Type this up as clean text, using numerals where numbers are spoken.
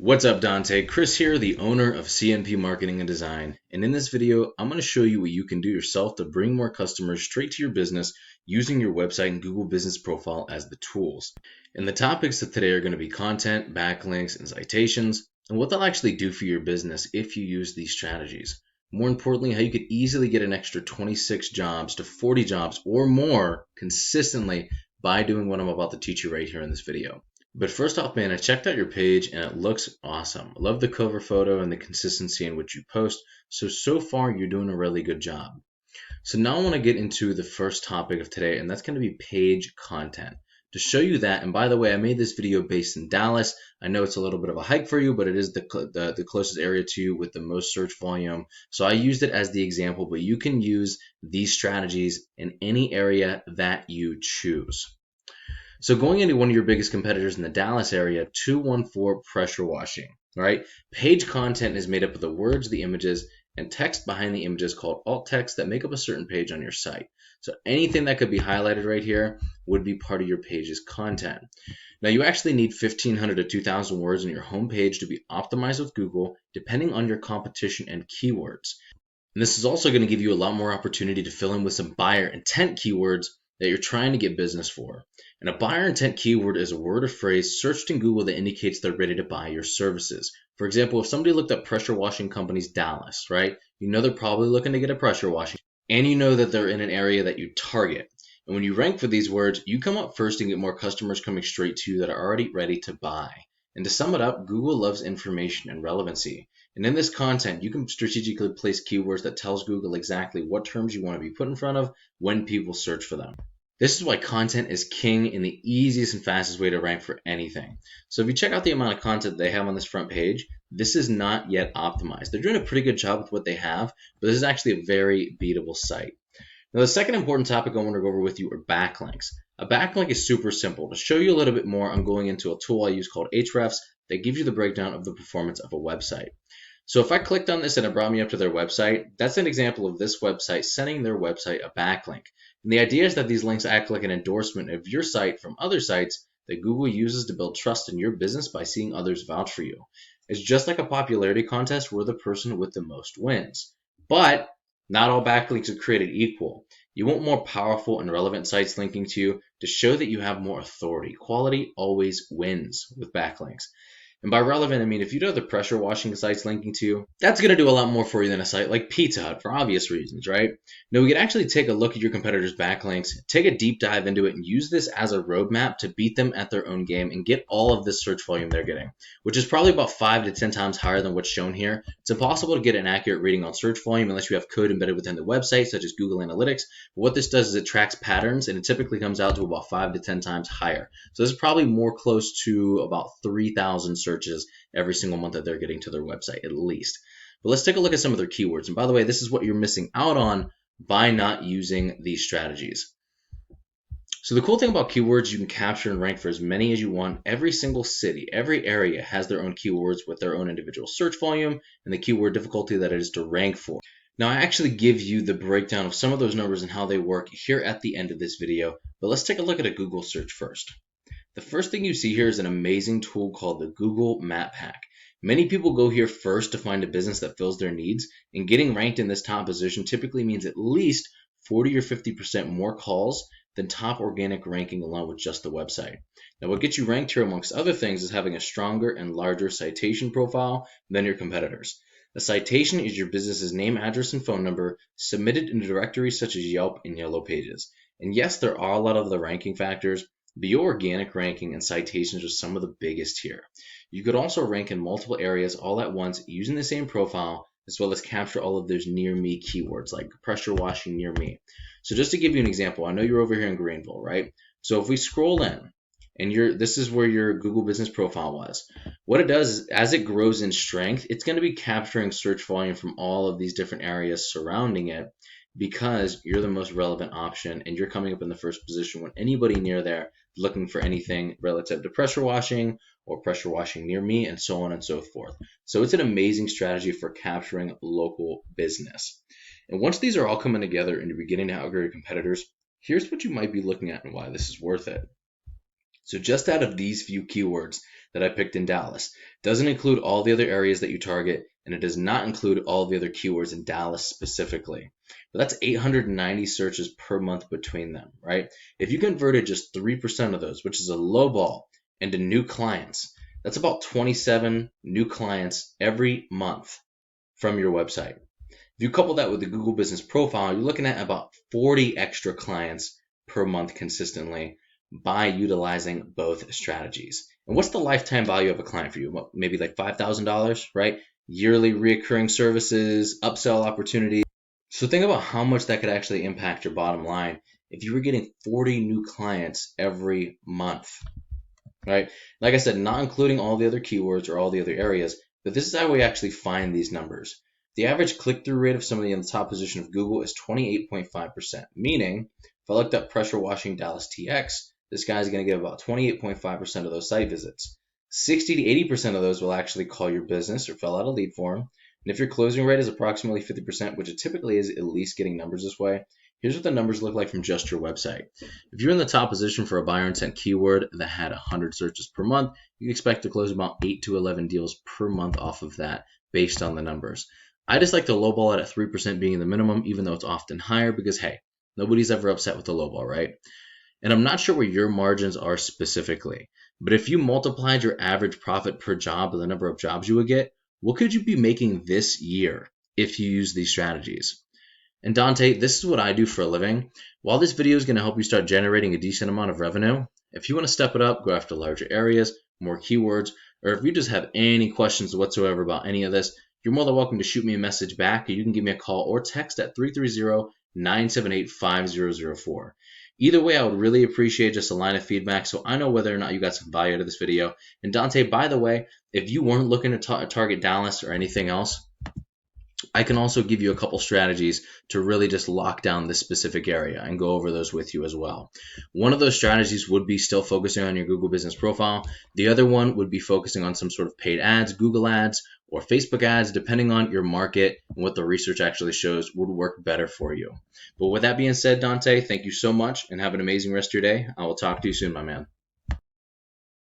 What's up, Dante? Chris here, the owner of CNP Marketing Design. And in this video, I'm going to show you what you can do yourself to bring more customers straight to your business using your website and Google Business Profile as the tools. And the topics of today are going to be content, backlinks, and citations, and what they'll actually do for your business if you use these strategies. More importantly, how you could easily get an extra 26 jobs to 40 jobs or more consistently by doing what I'm about to teach you right here in this video. But first off, man, I checked out your page and it looks awesome. I love the cover photo and the consistency in which you post. So far, you're doing a really good job. So now I want to get into the first topic of today, and that's going to be page content. To show you that, and by the way, I made this video based in Dallas. I know it's a little bit of a hike for you, but it is the closest area to you with the most search volume. So I used it as the example, but you can use these strategies in any area that you choose. So going into one of your biggest competitors in the Dallas area, 214 Pressure Washing, right? Page content is made up of the words, the images, and text behind the images called alt text that make up a certain page on your site. So anything that could be highlighted right here would be part of your page's content. Now you actually need 1,500 to 2,000 words on your home page to be optimized with Google, depending on your competition and keywords. And this is also going to give you a lot more opportunity to fill in with some buyer intent keywords that you're trying to get business for. And a buyer intent keyword is a word or phrase searched in Google that indicates they're ready to buy your services. For example, if somebody looked up pressure washing companies Dallas, right? You know they're probably looking to get a pressure washing, and you know that they're in an area that you target. And when you rank for these words, you come up first and get more customers coming straight to you that are already ready to buy. And to sum it up, Google loves information and relevancy. And in this content, you can strategically place keywords that tells Google exactly what terms you want to be put in front of when people search for them. This is why content is king and the easiest and fastest way to rank for anything. So if you check out the amount of content they have on this front page, this is not yet optimized. They're doing a pretty good job with what they have, but this is actually a very beatable site. Now, the second important topic I want to go over with you are backlinks. A backlink is super simple. To show you a little bit more, I'm going into a tool I use called Ahrefs that gives you the breakdown of the performance of a website. So if I clicked on this and it brought me up to their website, that's an example of this website sending their website a backlink. And the idea is that these links act like an endorsement of your site from other sites that Google uses to build trust in your business by seeing others vouch for you. It's just like a popularity contest where the person with the most wins. But not all backlinks are created equal. You want more powerful and relevant sites linking to you to show that you have more authority. Quality always wins with backlinks. And by relevant, I mean if you know the pressure washing sites linking to you, that's going to do a lot more for you than a site like Pizza Hut for obvious reasons, right? Now we can actually take a look at your competitors' backlinks, take a deep dive into it, and use this as a roadmap to beat them at their own game and get all of this search volume they're getting, which is probably about 5 to 10 times higher than what's shown here. It's impossible to get an accurate reading on search volume unless you have code embedded within the website, such as Google Analytics. But what this does is it tracks patterns, and it typically comes out to about 5 to 10 times higher. So this is probably more close to about 3,000 searches every single month that they're getting to their website at least. But let's take a look at some of their keywords. And by the way, this is what you're missing out on by not using these strategies. So the cool thing about keywords, you can capture and rank for as many as you want. Every single city, every area has their own keywords with their own individual search volume and the keyword difficulty that it is to rank for. Now I actually give you the breakdown of some of those numbers and how they work here at the end of this video, but let's take a look at a Google search first. The first thing you see here is an amazing tool called the Google Map Hack. Many people go here first to find a business that fills their needs, and getting ranked in this top position typically means at least 40 or 50% more calls than top organic ranking alone with just the website. Now what gets you ranked here amongst other things is having a stronger and larger citation profile than your competitors. A citation is your business's name, address, and phone number submitted in directories such as Yelp and Yellow Pages. And yes, there are a lot of the ranking factors, but your organic ranking and citations are some of the biggest here. You could also rank in multiple areas all at once using the same profile, as well as capture all of those near me keywords like pressure washing near me. So just to give you an example, I know you're over here in Greenville, right? So if we scroll in and this is where your Google business profile was, what it does is as it grows in strength, it's going to be capturing search volume from all of these different areas surrounding it, because you're the most relevant option and you're coming up in the first position when anybody near there looking for anything relative to pressure washing or pressure washing near me and so on and so forth. So it's an amazing strategy for capturing local business. And once these are all coming together and you're beginning to outgrow your competitors, here's what you might be looking at and why this is worth it. So just out of these few keywords that I picked in Dallas, doesn't include all the other areas that you target, and it does not include all the other keywords in Dallas specifically. But that's 890 searches per month between them, right? If you converted just 3% of those, which is a low ball, into new clients, that's about 27 new clients every month from your website. If you couple that with the Google Business Profile, you're looking at about 40 extra clients per month consistently by utilizing both strategies. And what's the lifetime value of a client for you? Maybe like $5,000, right? Yearly recurring services, upsell opportunities. So think about how much that could actually impact your bottom line if you were getting 40 new clients every month, right? Like I said, not including all the other keywords or all the other areas, but this is how we actually find these numbers. The average click-through rate of somebody in the top position of Google is 28.5%, meaning if I looked up pressure washing Dallas TX, this guy's going to get about 28.5% of those site visits. 60 to 80% of those will actually call your business or fill out a lead form. And if your closing rate is approximately 50%, which it typically is at least getting numbers this way, here's what the numbers look like from just your website. If you're in the top position for a buyer intent keyword that had 100 searches per month, you can expect to close about 8 to 11 deals per month off of that based on the numbers. I just like to lowball it at 3% being the minimum, even though it's often higher because, hey, nobody's ever upset with the lowball, right? And I'm not sure where your margins are specifically, but if you multiplied your average profit per job by the number of jobs you would get, what could you be making this year if you use these strategies? And Dante, this is what I do for a living. While this video is going to help you start generating a decent amount of revenue, if you want to step it up, go after larger areas, more keywords, or if you just have any questions whatsoever about any of this, you're more than welcome to shoot me a message back, or you can give me a call or text at 330-978-5004. Either way, I would really appreciate just a line of feedback so I know whether or not you got some value out of this video. And Dante, by the way, if you weren't looking to target Dallas or anything else, I can also give you a couple strategies to really just lock down this specific area and go over those with you as well. One of those strategies would be still focusing on your Google Business Profile. The other one would be focusing on some sort of paid ads, Google ads, or Facebook ads, depending on your market and what the research actually shows would work better for you. But with that being said, Dante, thank you so much and have an amazing rest of your day. I will talk to you soon, my man.